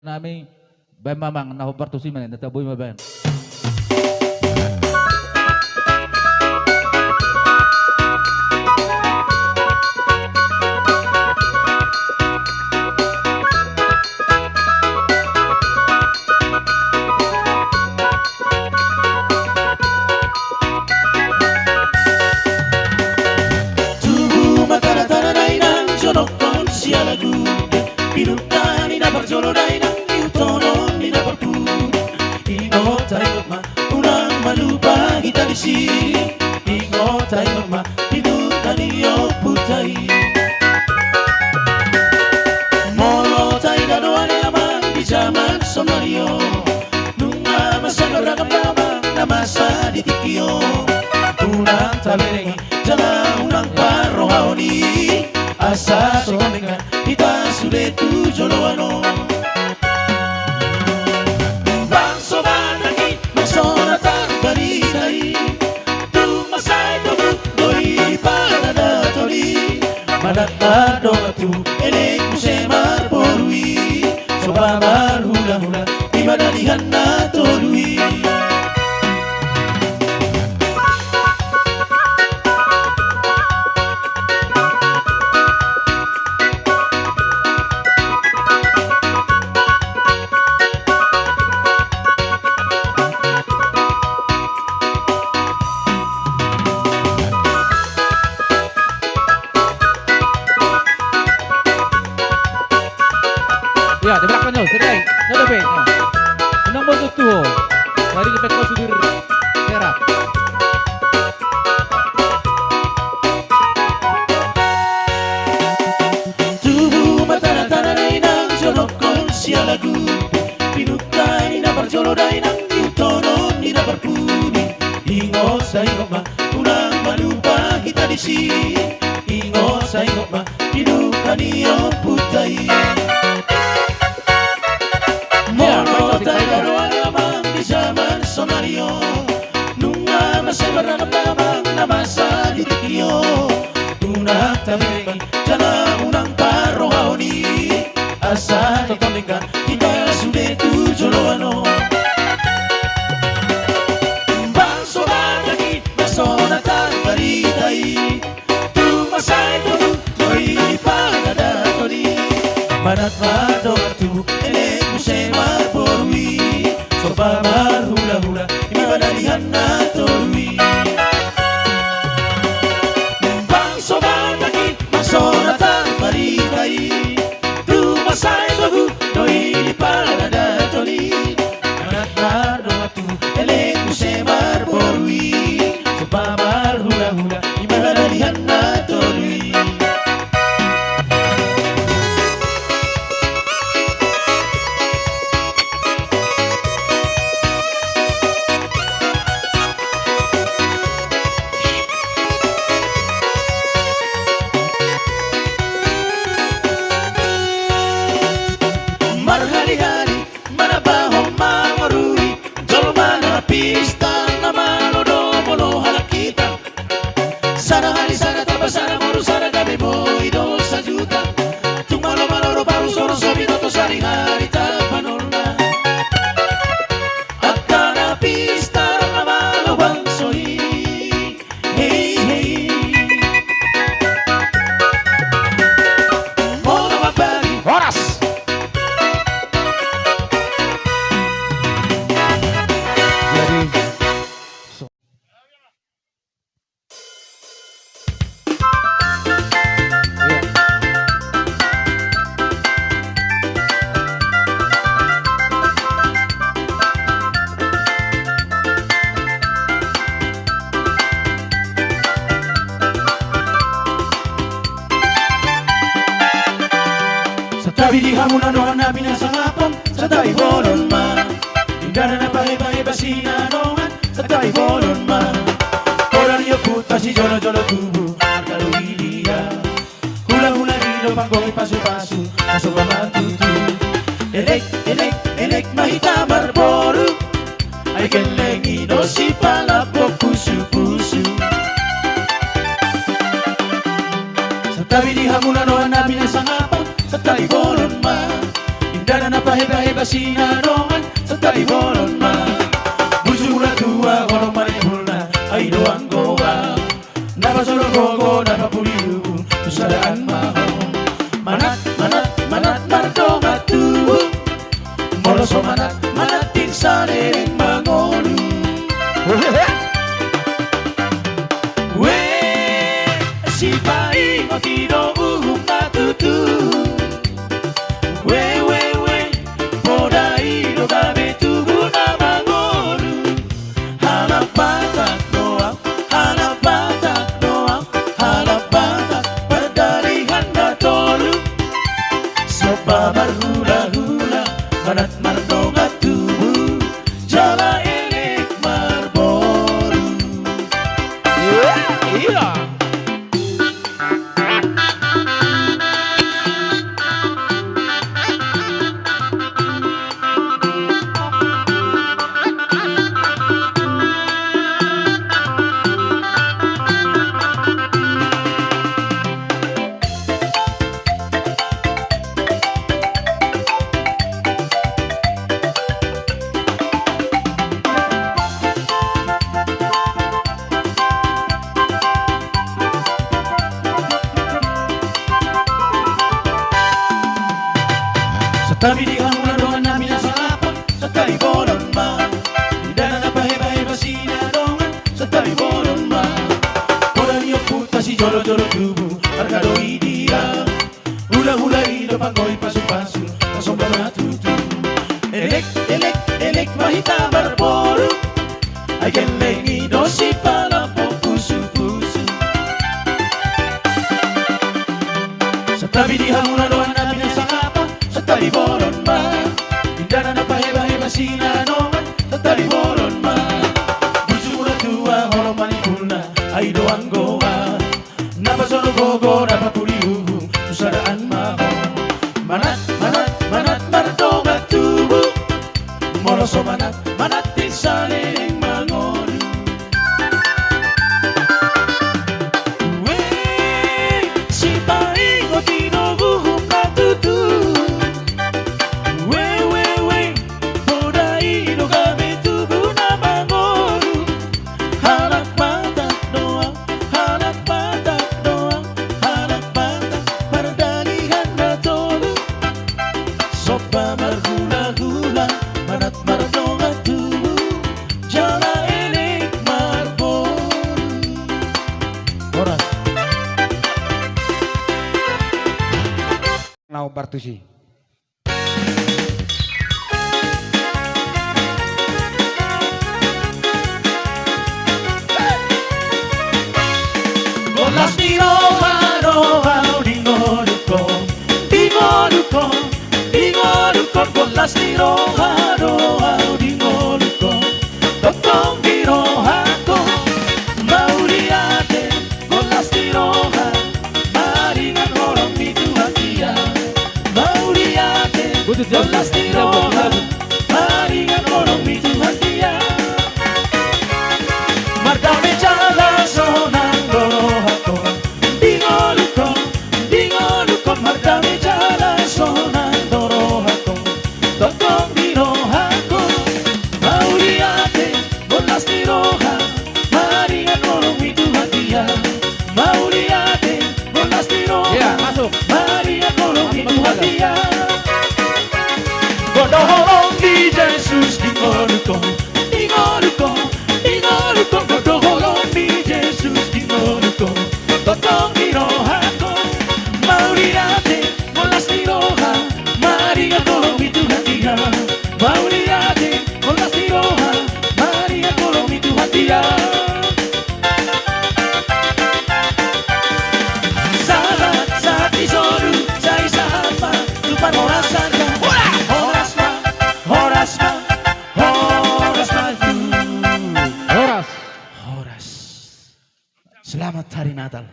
Nami bay mamang nahubarto si man nataboy maban. Tubuh matara-tara dainang jonokon sia lagu Pinutani na barjolo dainang iutono ni na barpun Ingot tayo ma unang malupa kita di sini Ingot tayo ma pinutani yo putai Molo tayo na doan yaman di zaman somario Nunga masang ramang na masa di tikio Unang talengi jalan unang parohaoni asa somenga kita sudah tujuh loano bang soban lagi masona tak baritai tu masai tu doi pada datori madat doa tu elek musemar porui soba mar hula hula di mana dihana torui Ya, di belakang nyo, serai, ngadepin. Unang mo tutuho, dari lepek ko sudir serap. Tubuh matara-tara dainang jonokon sia lagu Pinutani na barjolo dainang iutono ni na barpuni Ingot sa ingot ma unang malupa kita di sini Ingot sa ingot ma pinukani yo putai Molo tayo doang lamang di zaman sonario Nunga masebarang lamang na masa di tikio Unang tabi jalan unang parohaoni asa totonika kita sudah tujuh loano bang sobat lagi masona tak baritai tu masai tu doi pada datori manat mado tu elek musemar porui soba mar hula hula ini pada dihana torui bang sobat lagi masona tak baritai tu masai tu doi pada datori manat mado tu elek musemar porui soba mar hula hula ini pada dihana torui Marhali-hali mana bahong mangorui jolo mana pista na manodo molo halakita sana hari sana tapa sana moro sana gabe boy do sajuta tung malo malo baru soro sobi noto sari hari tapanorna akana pista na malo bangsoi hey hey mono mapagi Horas! Jadi, Sa tabi di hamunan no hanapin ang sangapang Sa tabi bolon man Hingga na napahibahi basinanongan Sa tabi bolon man Koran yo puta si jolo jolo tubuh Kaluilia Hula-hula hilo panggoy pasu-pasu Kaso ba matutu Elek, elek, elek mahita marboru Ay kelengi no si palapo pusu-pusu Sa tabi di hamunan no hanapin ang sangapang Sa tabi bolon man Hingga na napahibahi basinanongan sa taibolon man. Busura tua kolong manipulna ay doang goa. Napasolo gogo napapuliu tusadaan maho. Manat manat manat mardonga tu. Moloso manat manat tinsaning mangolu. We si pai o tiro matutu. We podai do gabe tugu na mangolu. Halapatak doang, halapatak doang, halapatak perdalihan na tolu. Sopa marhula-hula manat mardonga tubu jala elik marboru. Iya. Tapi di hangunan dongan namin nasa lapang sa taibolon man. Hindi na napahibahi basinanongan sa taibolon man. Wala niyo puta si Jolo Jolo Tubu, Arcado Idia. Hula-hula ilo pagoy pasu-pasu, kasombra matutu. Elek, elek, elek mahita barboro. Ay keleng si palampo pusu-pusu. Sa tabi di hangunan dongan namin nasa lapang sa taibolon man. Hindi na napahibahi basinanongan sa taibolon man. Busura tua kolong manipulna ay doang goa. Napasono gogo napapuliu tusadaan maho. Manat manat manat mardonga tubu. Moloso manat manat tinsaning mangolu. We si paing o tinubuhong natutu. Sopa marhula-hula manat mardonga tubu jala elik marboru. Oras Now Bartusi. Golas tirohano dingoluko dingoluko dingoluko golas tirohano dingoluko totong tirohako mauriate golas tiroha maringan orang itu hatia mauriate golas tiroha maringan orang itu hatia mardame jala sonang dorohako dingoluko dingoluko mardame jala sonang dorohako totong dirohako mauriate golas tiroha maringan orang itu hatia mauriate golas tiroha Ya, masuk. maringan orang itu hatia godoholong di Jesus dingoluko dingoluko dingoluko godoholong di Jesus dingoluko totong dirohako mauriate golas tiroha maringan orang itu hatia mauriate golas tiroha maringan orang itu hatia. Salat saat isoru sa isahan pa tupan orasan ka oras pa oras pa oras pa Horas. oras. Selamat Hari Natal.